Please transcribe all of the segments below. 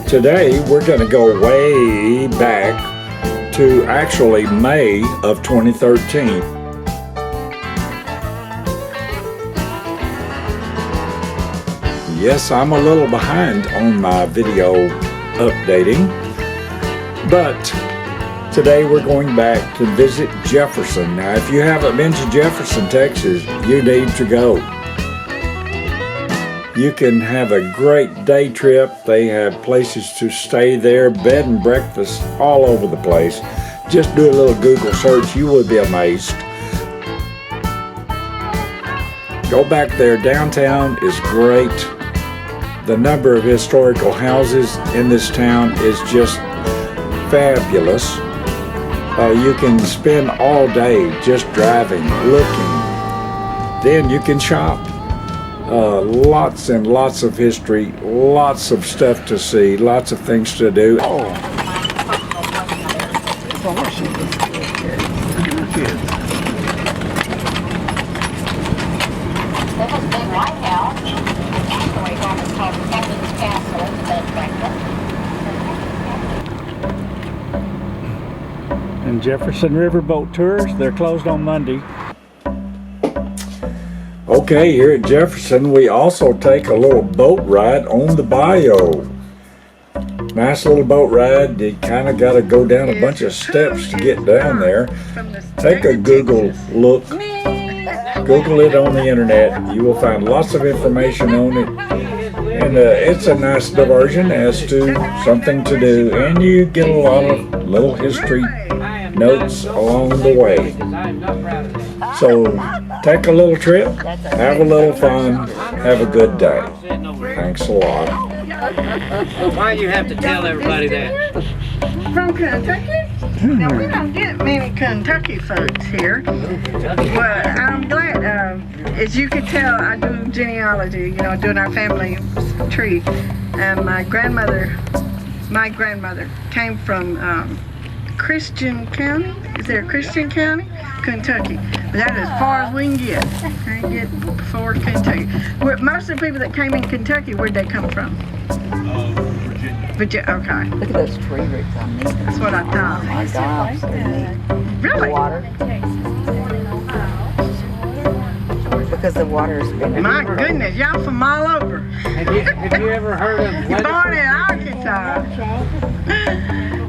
Today we're going to go way back to actually May of 2013. Yes, I'm a little behind on my video updating, but today we're going back to visit Jefferson. Now, if you haven't been to Jefferson, Texas, you need to go. You can have a great day trip. They have places to stay there, bed and breakfast all over the place. Just do a little Google search, you will be amazed. Go back there, downtown is great. The number of historical houses in this town is just fabulous. You can spend all day just driving, looking. Then you can shop. Lots and lots of history, lots of stuff to see, lots of things to do. Oh. And Jefferson Riverboat Tours, they're closed on Monday. Okay, here at Jefferson, we also take a little boat ride on the Bayou. Nice little boat ride. You kind of got to go down a bunch of steps to get down there. Take a Google look. Google it on the internet. You will find lots of information on it. And it's a nice diversion as to something to do. And you get a lot of little history notes along the way. So take a little trip, have a little fun, have a good day. Thanks a lot. Why do you have to tell everybody that? From Kentucky? Now, we don't get many Kentucky folks here. Well, I'm glad. As you could tell, I do genealogy, doing our family tree. And my grandmother came from Christian County. Is there a Christian County? Kentucky. But that is as far as we can get. Can't get before Kentucky. Most of the people that came in Kentucky, where'd they come from? Virginia. Okay. Look at those tree roots on these. That's what I thought. Oh my gosh. Really? The water. Because the water has been. My goodness, y'all from all over. Have you ever heard of You're born in Weatherford? Arkansas.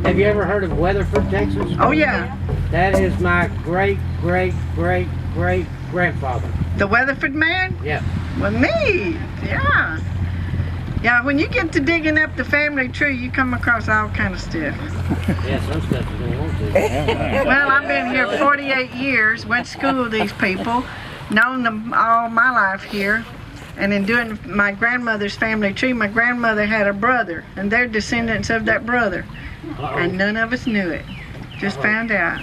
Have you ever heard of Weatherford, Texas? Oh yeah. That is my great grandfather. The Weatherford man? Yeah. Well, neat. Yeah. Yeah, when you get to digging up the family tree, you come across all kind of stuff. Yeah, some stuff you don't want to. Well, I've been here 48 years, went to school with these people, known them all my life here. And in doing my grandmother's family tree, my grandmother had a brother, and they're descendants of that brother. And none of us knew it. Just found out.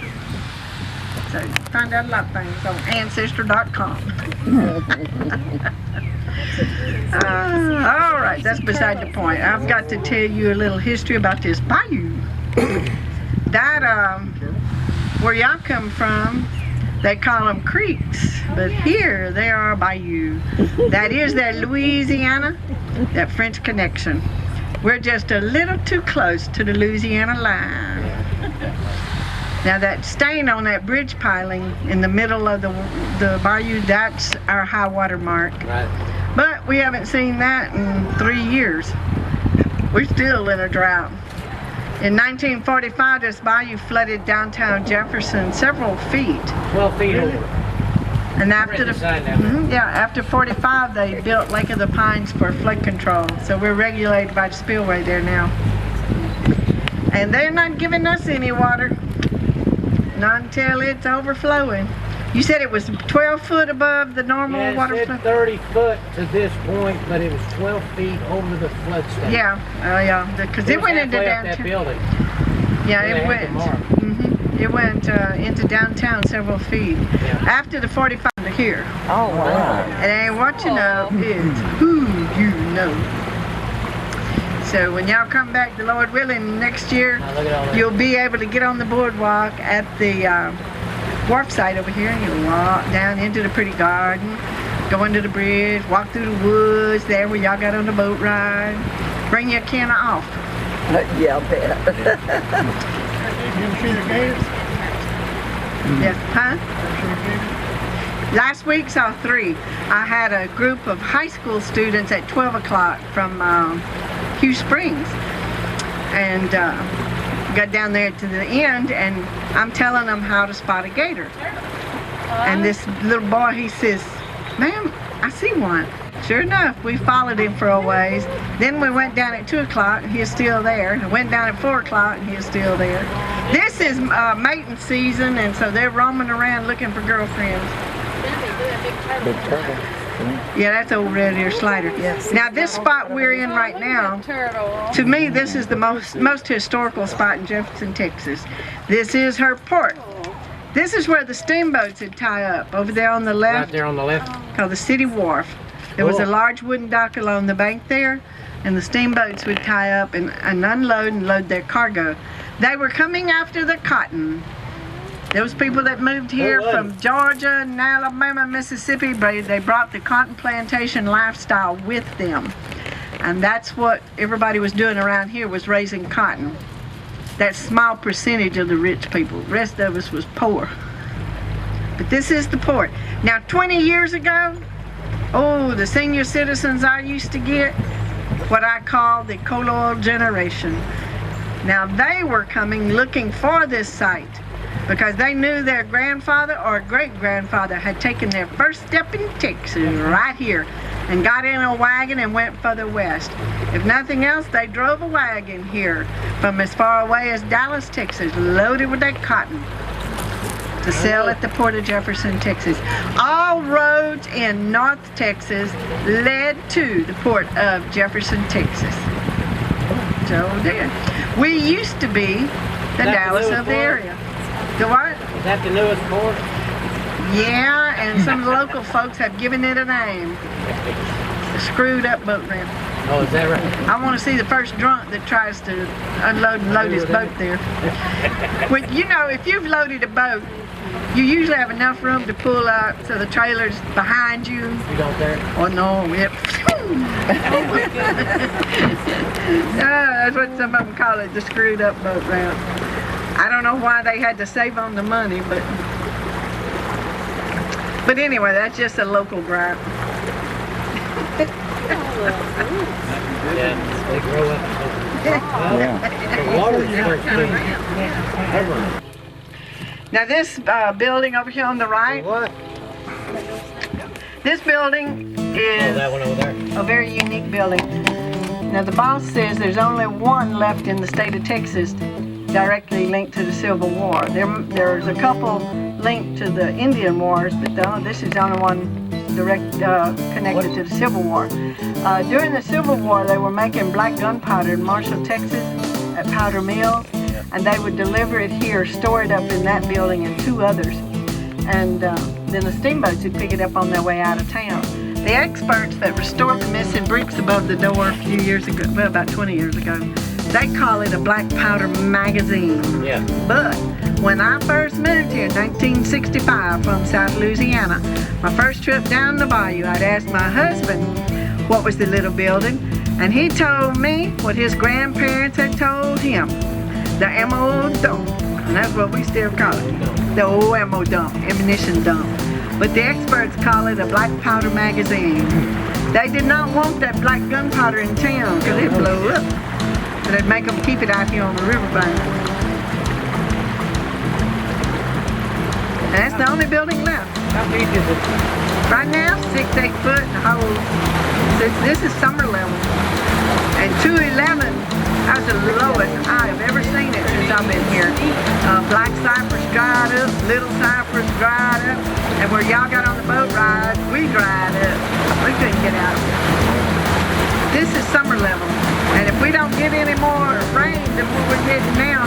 So find out a lot of things on Ancestor.com. All right, that's beside the point. I've got to tell you a little history about this bayou. That, where y'all come from, they call them creeks, but here they are bayou. That is that Louisiana, that French connection. We're just a little too close to the Louisiana line. Now that stain on that bridge piling in the middle of the bayou, that's our high water mark. Right. But we haven't seen that in 3 years. We're still in a drought. In 1945, this bayou flooded downtown Jefferson several feet. 12 feet over. And after after 45, they built Lake of the Pines for flood control. So we're regulated by the spillway there now. And they're not giving us any water, not until it's overflowing. You said it was 12 foot above the normal water flow? 30 foot to this point, but it was 12 feet over the flood stage. Yeah, yeah, because it went into downtown. That building. Yeah, it went. It went into downtown several feet. Yeah. After the 45 to here. Oh wow. And what you know is who you know. So when y'all come back, the Lord willing, next year, you'll be able to get on the boardwalk at the wharf site over here, and you'll walk down into the pretty garden, Go under the bridge, walk through the woods, there where y'all got on the boat ride. Bring your can of off. Yeah, I bet. Yes, huh? Last week saw 3. I had a group of high school students at 12 o'clock from Hugh Springs. And got down there to the end, and I'm telling them how to spot a gator. And this little boy, he says, "Ma'am, I see one." Sure enough, we followed him for a ways. Then we went down at 2 o'clock, and he is still there. And went down at 4 o'clock, and he is still there. This is mating season, and so they're roaming around looking for girlfriends. Big turtle. Yeah, that's old red ear slider. Yes. Now this spot we're in right now, to me this is the most historical spot in Jefferson, Texas. This is her port. This is where the steamboats would tie up, over there on the Right left, there on the left. called the City Wharf. There was a Cool. large wooden dock along the bank there, and the steamboats would tie up and unload and load their cargo. They were coming after the cotton. Those people that moved here from Georgia and Alabama, Mississippi, they brought the cotton plantation lifestyle with them. And that's what everybody was doing around here, was raising cotton. That small percentage of the rich people. The rest of us was poor. But this is the port. Now 20 years ago, oh, the senior citizens I used to get, what I call the coal oil generation. Now they were coming looking for this site, because they knew their grandfather or great-grandfather had taken their first step in Texas right here and got in a wagon and went further west. If nothing else, they drove a wagon here from as far away as Dallas, Texas, loaded with that cotton to sell at the port of Jefferson, Texas. All roads in North Texas led to the port of Jefferson, Texas. So there. We used to be the Dallas of the area. The what? Is that the newest port? Yeah, and some of the local folks have given it a name. The screwed up boat ramp. Oh, is that right? I want to see the first drunk that tries to unload and load his boat there. Well, you know, if you've loaded a boat, you usually have enough room to pull up so the trailer's behind you. You don't there? Oh no, yep. That's what some of them call it, the screwed up boat ramp. I don't know why they had to save on the money, but anyway, that's just a local gripe. Yeah, they grow up. The water's thirsty. Now this building over here on the right, What? this building Oh, is that one over there. a very unique building. Now the boss says there's only one left in the state of Texas directly linked to the Civil War. There's a couple linked to the Indian Wars, but this is the only one direct connected to the Civil War. During the Civil War, they were making black gunpowder in Marshall, Texas, at Powder Mill, and they would deliver it here, store it up in that building and 2 others, and then the steamboats would pick it up on their way out of town. The experts that restored the missing bricks above the door a few years ago, well, about 20 years ago, they call it a black powder magazine. Yeah. But when I first moved here in 1965 from South Louisiana, my first trip down the Bayou, I'd asked my husband what was the little building, and he told me what his grandparents had told him, the ammo dump, and that's what we still call it, the old ammo dump, ammunition dump. But the experts call it a black powder magazine. They did not want that black gunpowder in town because it blew up. So they'd make them keep it out here on the riverbank. And that's the only building left. How big is it? Right now, 6-8 foot and holds. This is summer level. And 211, that's the lowest I've ever seen it since I've been here. Black cypress dried up, little cypress dried up, and where y'all got on the boat ride, we dried up. We couldn't get out. This is summer level. And if we don't get any more rain than what we're getting now,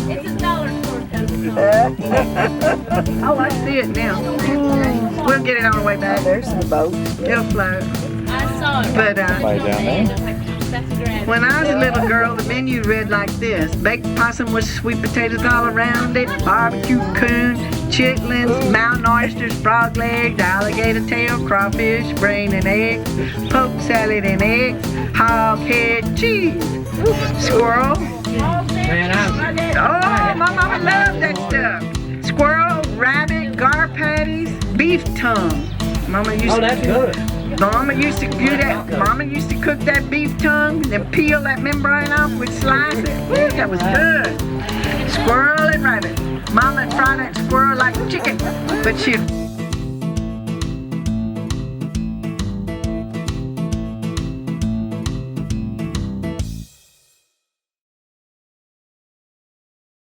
It's a dollar store coming. oh, I see it now. We'll get it on the way back. There's the boat. It'll float. I saw it. But Right down there. when I was a little girl, the menu read like this: baked possum with sweet potatoes all around it, barbecue coon, chitlins, mountain oysters, fried frog legs, alligator tail, crawfish, brain and eggs, poke salad and eggs, hog head, cheese, squirrel. Man, Oh, my mama loved that stuff. Squirrel, rabbit, gar patties, beef tongue. Mama used oh, to that's good. Mama used to do that. Mama used to cook that beef tongue, then peel that membrane off, we'd slice it. Woo, that was good. Squirrel and rabbit. Mama would fry that squirrel like chicken, but she'd